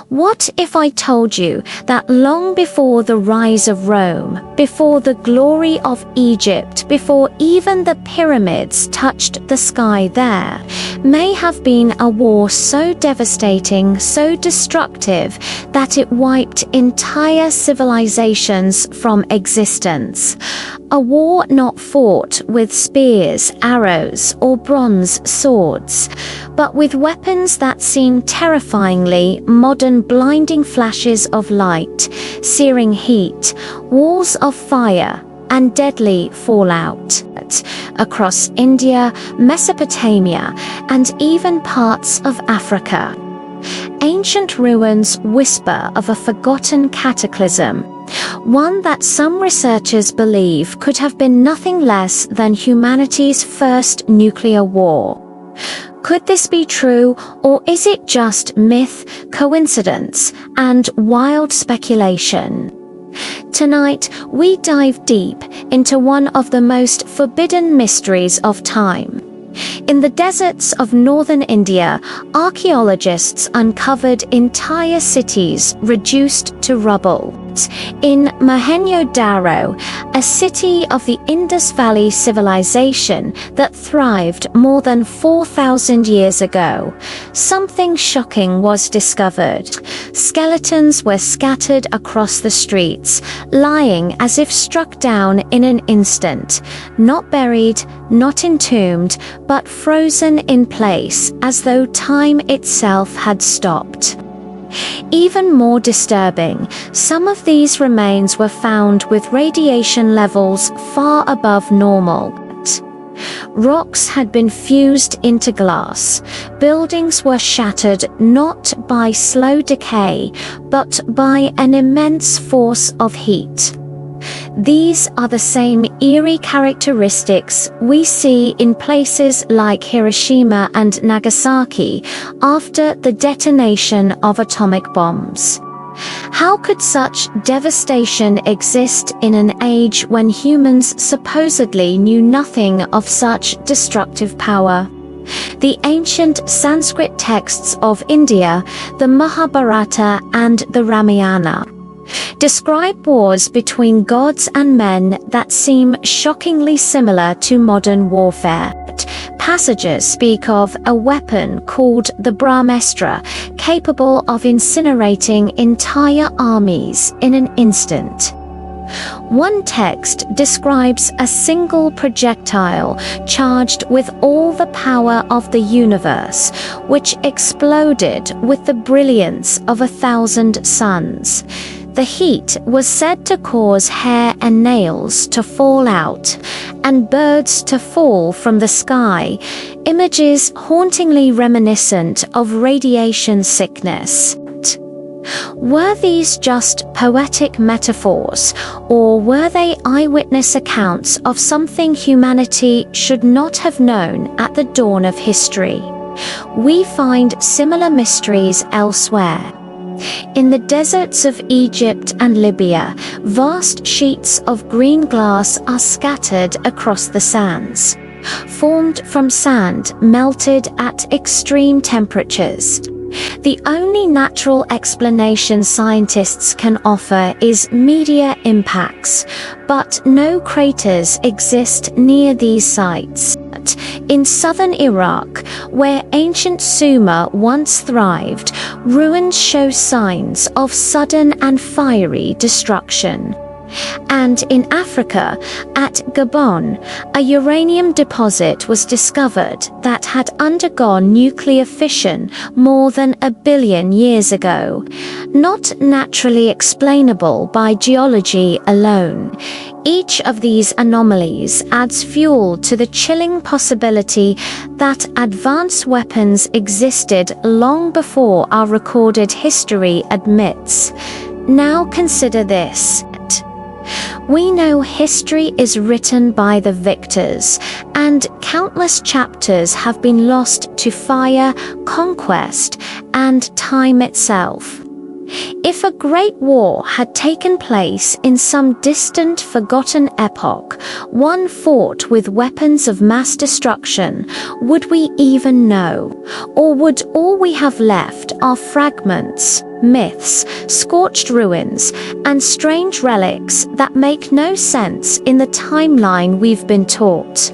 What if I told you that long before the rise of Rome, before the glory of Egypt, before even the pyramids touched the sky there, may have been a war so devastating, so destructive, that it wiped entire civilizations from existence? A war not fought with spears, arrows, or bronze swords, but with weapons that seem terrifyingly modern, blinding flashes of light, searing heat, walls of fire, and deadly fallout. Across India, Mesopotamia, and even parts of Africa, ancient ruins whisper of a forgotten cataclysm, one that some researchers believe could have been nothing less than humanity's first nuclear war. Could this be true, or is it just myth, coincidence, and wild speculation? Tonight, we dive deep into one of the most forbidden mysteries of time. In the deserts of northern India, archaeologists uncovered entire cities reduced to rubble. In Mohenjo-Daro, a city of the Indus Valley civilization that thrived more than 4,000 years ago, something shocking was discovered. Skeletons were scattered across the streets, lying as if struck down in an instant, not buried, not entombed, but frozen in place as though time itself had stopped. Even more disturbing, some of these remains were found with radiation levels far above normal. Rocks had been fused into glass. Buildings were shattered not by slow decay, but by an immense force of heat. These are the same eerie characteristics we see in places like Hiroshima and Nagasaki after the detonation of atomic bombs. How could such devastation exist in an age when humans supposedly knew nothing of such destructive power? The ancient Sanskrit texts of India, the Mahabharata and the Ramayana, describe wars between gods and men that seem shockingly similar to modern warfare. Passages speak of a weapon called the Brahmastra, capable of incinerating entire armies in an instant. One text describes a single projectile charged with all the power of the universe, which exploded with the brilliance of 1,000 suns. The heat was said to cause hair and nails to fall out, and birds to fall from the sky, images hauntingly reminiscent of radiation sickness. Were these just poetic metaphors, or were they eyewitness accounts of something humanity should not have known at the dawn of history? We find similar mysteries elsewhere. In the deserts of Egypt and Libya, vast sheets of green glass are scattered across the sands, formed from sand melted at extreme temperatures. The only natural explanation scientists can offer is meteor impacts, but no craters exist near these sites. In southern Iraq, where ancient Sumer once thrived, ruins show signs of sudden and fiery destruction. And in Africa, at Gabon, a uranium deposit was discovered that had undergone nuclear fission more than 1 billion years ago. Not naturally explainable by geology alone, each of these anomalies adds fuel to the chilling possibility that advanced weapons existed long before our recorded history admits. Now consider this. We know history is written by the victors, and countless chapters have been lost to fire, conquest, and time itself. If a great war had taken place in some distant, forgotten epoch, one fought with weapons of mass destruction, would we even know? Or would all we have left are fragments, myths, scorched ruins, and strange relics that make no sense in the timeline we've been taught.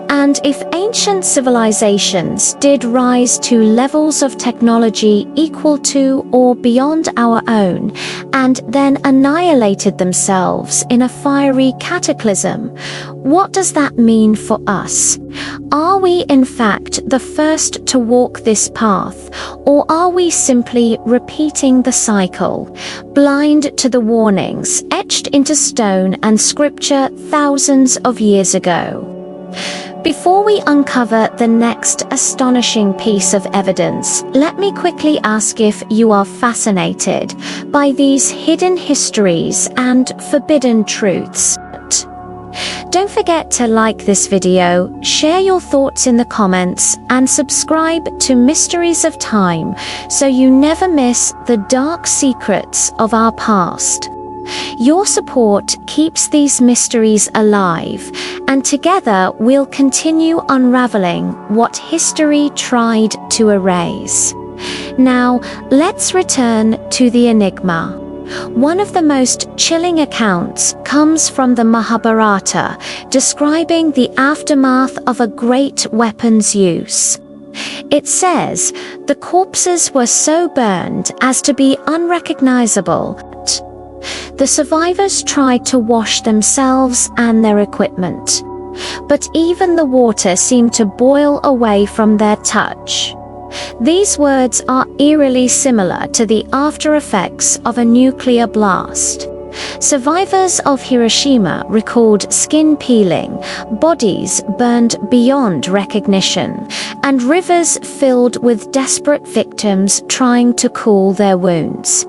And if ancient civilizations did rise to levels of technology equal to or beyond our own, and then annihilated themselves in a fiery cataclysm, what does that mean for us? Are we in fact the first to walk this path, or are we simply repeating the cycle, blind to the warnings etched into stone and scripture thousands of years ago? Before we uncover the next astonishing piece of evidence, let me quickly ask if you are fascinated by these hidden histories and forbidden truths. Don't forget to like this video, share your thoughts in the comments, and subscribe to Mysteries of Time so you never miss the dark secrets of our past. Your support keeps these mysteries alive, and together we'll continue unraveling what history tried to erase. Now, let's return to the enigma. One of the most chilling accounts comes from the Mahabharata, describing the aftermath of a great weapon's use. It says, the corpses were so burned as to be unrecognizable. The survivors tried to wash themselves and their equipment, but even the water seemed to boil away from their touch. These words are eerily similar to the after effects of a nuclear blast. Survivors of Hiroshima recalled skin peeling, bodies burned beyond recognition, and rivers filled with desperate victims trying to cool their wounds.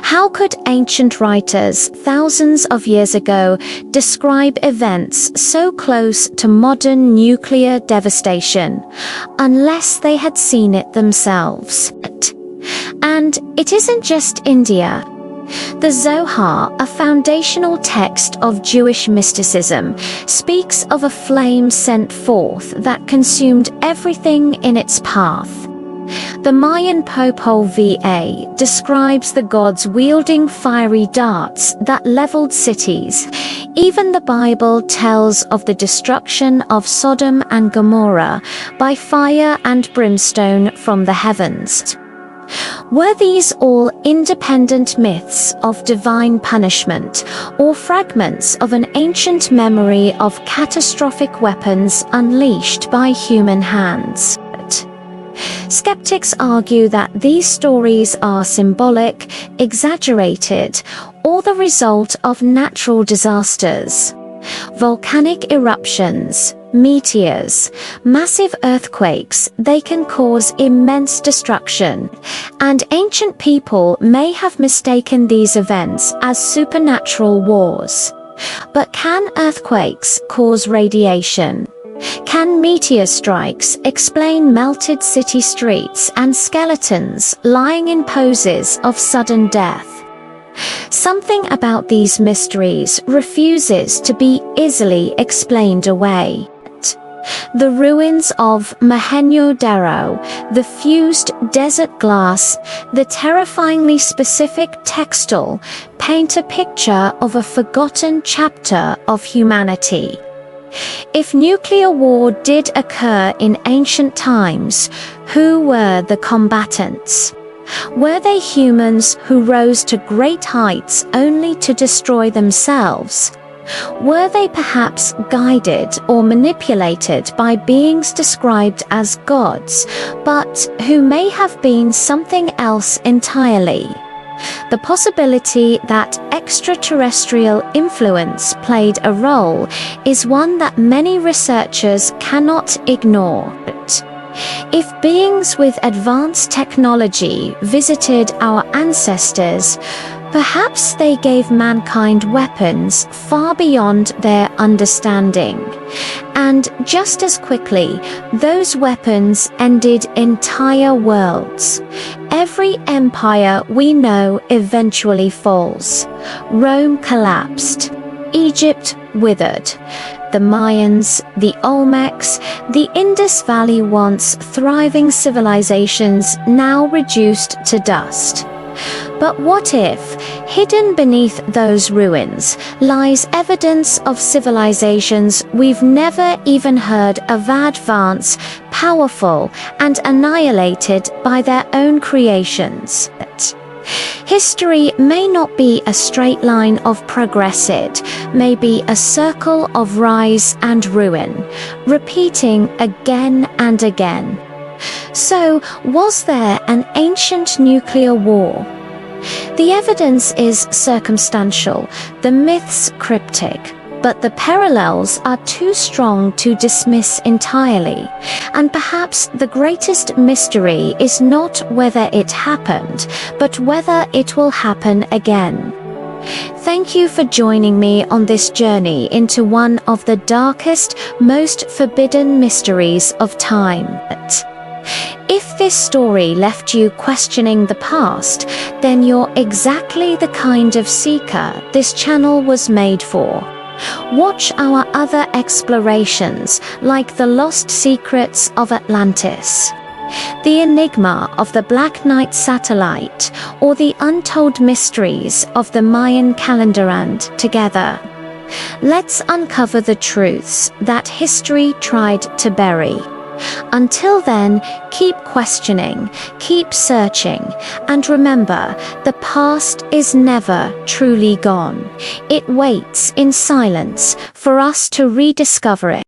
How could ancient writers thousands of years ago describe events so close to modern nuclear devastation unless they had seen it themselves? And it isn't just India. The Zohar, a foundational text of Jewish mysticism, speaks of a flame sent forth that consumed everything in its path. The Mayan Popol Vuh describes the gods wielding fiery darts that leveled cities. Even the Bible tells of the destruction of Sodom and Gomorrah by fire and brimstone from the heavens. Were these all independent myths of divine punishment, or fragments of an ancient memory of catastrophic weapons unleashed by human hands? Skeptics argue that these stories are symbolic, exaggerated, or the result of natural disasters. Volcanic eruptions, meteors, massive earthquakes, they can cause immense destruction, and ancient people may have mistaken these events as supernatural wars. But can earthquakes cause radiation? Can meteor strikes explain melted city streets and skeletons lying in poses of sudden death? Something about these mysteries refuses to be easily explained away. The ruins of Mohenjo-Daro, the fused desert glass, the terrifyingly specific textile paint a picture of a forgotten chapter of humanity. If nuclear war did occur in ancient times, who were the combatants? Were they humans who rose to great heights only to destroy themselves? Were they perhaps guided or manipulated by beings described as gods, but who may have been something else entirely? The possibility that extraterrestrial influence played a role is one that many researchers cannot ignore. If beings with advanced technology visited our ancestors, perhaps they gave mankind weapons far beyond their understanding. And just as quickly, those weapons ended entire worlds. Every empire we know eventually falls. Rome collapsed. Egypt withered. The Mayans, the Olmecs, the Indus Valley once thriving civilizations now reduced to dust. But what if, hidden beneath those ruins, lies evidence of civilizations we've never even heard of, advanced, powerful, and annihilated by their own creations? History may not be a straight line of progress, it may be a circle of rise and ruin, repeating again and again. So, was there an ancient nuclear war? The evidence is circumstantial, the myths cryptic, but the parallels are too strong to dismiss entirely. And perhaps the greatest mystery is not whether it happened, but whether it will happen again. Thank you for joining me on this journey into one of the darkest, most forbidden mysteries of time. If this story left you questioning the past, then you're exactly the kind of seeker this channel was made for. Watch our other explorations, like the lost secrets of Atlantis, the enigma of the Black Knight satellite, or the untold mysteries of the Mayan calendar, and together, let's uncover the truths that history tried to bury. Until then, keep questioning, keep searching, and remember, the past is never truly gone. It waits in silence for us to rediscover it.